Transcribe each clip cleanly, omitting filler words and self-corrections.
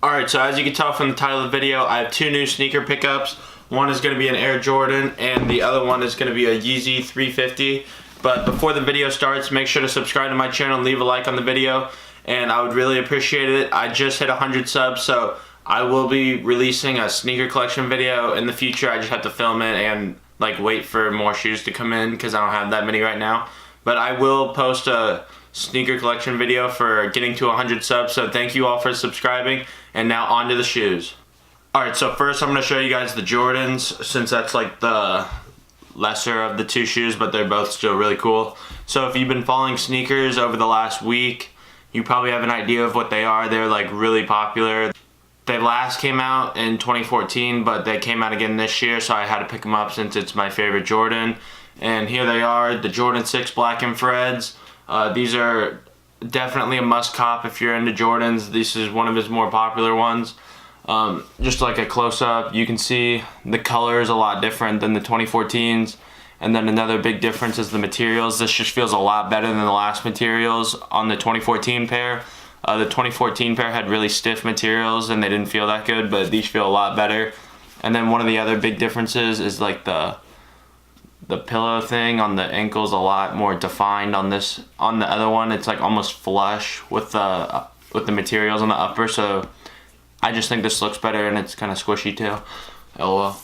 Alright, so as you can tell from the title of the video, I have two new sneaker pickups. One is going to be an Air Jordan, and the other one is going to be a Yeezy 350. But before the video starts, make sure to subscribe to my channel and leave a like on the video, and I would really appreciate it. I just hit 100 subs, so I will be releasing a sneaker collection video in the future. I just have to film it and wait for more shoes to come in because I don't have that many right now. But I will post a sneaker collection video for getting to 100 subs, so thank you all for subscribing. And now on to the shoes. Alright, so first I'm going to show you guys the Jordans, since that's like the lesser of the two shoes, but they're both still really cool. So if you've been following sneakers over the last week, you probably have an idea of what they are. They're like really popular. They last came out in 2014, but they came out again this year, so I had to pick them up since it's my favorite Jordan. And here they are, the Jordan 6 Black Infrareds. These are definitely a must cop if you're into Jordans. This is one of his more popular ones. Just like a close-up, you can see the color is a lot different than the 2014s. And then another big difference is the materials. This just feels a lot better than the last materials on the 2014 pair. The 2014 pair had really stiff materials and they didn't feel that good, but these feel a lot better. And then one of the other big differences is like the pillow thing on the ankle's a lot more defined on this. On the other one, it's like almost flush with the materials on the upper, so I just think this looks better and it's kind of squishy too. LOL.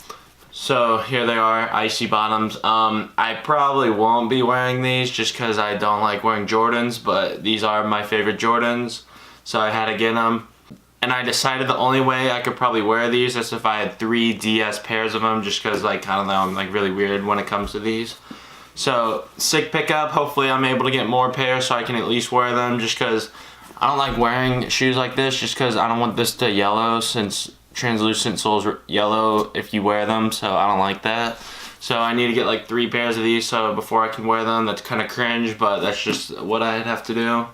So here they are, icy bottoms. I probably won't be wearing these just because I don't like wearing Jordans, but these are my favorite Jordans, so I had to get them. And I decided the only way I could probably wear these is if I had 3 DS pairs of them, just because I don't know, I'm really weird when it comes to these. So sick pickup. Hopefully I'm able to get more pairs so I can at least wear them, just because I don't like wearing shoes like this, just because I don't want this to yellow, since translucent soles yellow if you wear them, so I don't like that. So I need to get like 3 pairs of these so before I can wear them. That's kind of cringe, but that's just what I'd have to do.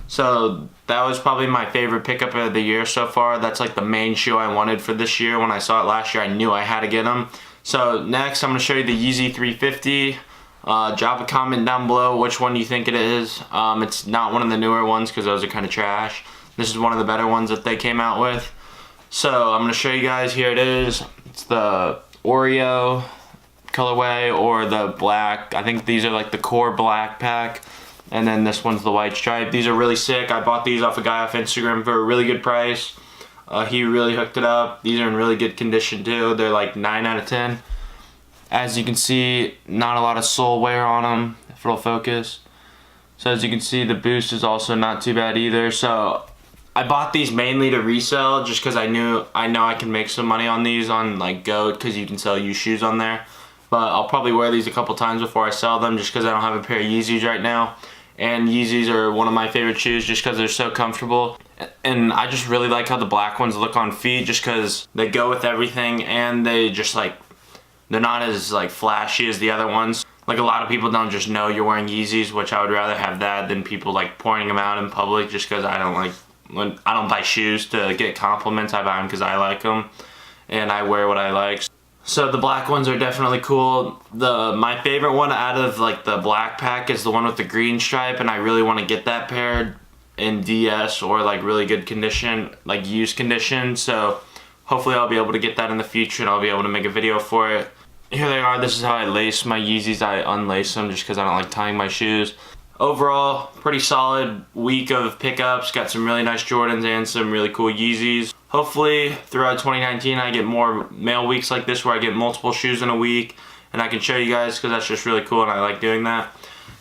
So that was probably my favorite pickup of the year so far. That's like the main shoe I wanted for this year. When I saw it last year, I knew I had to get them. So next I'm going to show you the Yeezy 350. Drop a comment down below which one you think it is. It's not one of the newer ones because those are kind of trash. This is one of the better ones that they came out with. So I'm going to show you guys. Here it is. It's the Oreo colorway or the black. I think these are like the core black pack. And then this one's the white stripe. These are really sick. I bought these off a guy off Instagram for a really good price. He really hooked it up. These are in really good condition too. They're like 9 out of 10. As you can see, not a lot of sole wear on them, if it'll focus. So as you can see, the boost is also not too bad either. So I bought these mainly to resell, just because I know I can make some money on these on like GOAT, because you can sell used shoes on there. But I'll probably wear these a couple times before I sell them, just because I don't have a pair of Yeezys right now. And Yeezys are one of my favorite shoes just because they're so comfortable. And I just really like how the black ones look on feet, just because they go with everything, and they just they're not as flashy as the other ones. Like, a lot of people don't just know you're wearing Yeezys, which I would rather have that than people pointing them out in public, just because I don't buy shoes to get compliments. I buy them because I like them and I wear what I like. So the black ones are definitely cool. My favorite one out of the black pack is the one with the green stripe, and I really want to get that pair in DS or really good condition, used condition. So hopefully I'll be able to get that in the future and I'll be able to make a video for it. Here they are. This is how I lace my Yeezys. I unlace them just because I don't like tying my shoes. Overall, pretty solid week of pickups. Got some really nice Jordans and some really cool Yeezys. Hopefully throughout 2019 I get more mail weeks like this where I get multiple shoes in a week and I can show you guys, because that's just really cool and I like doing that.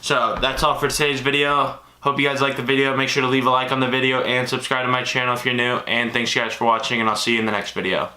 So that's all for today's video. Hope you guys liked the video. Make sure to leave a like on the video and subscribe to my channel if you're new. And thanks guys for watching, and I'll see you in the next video.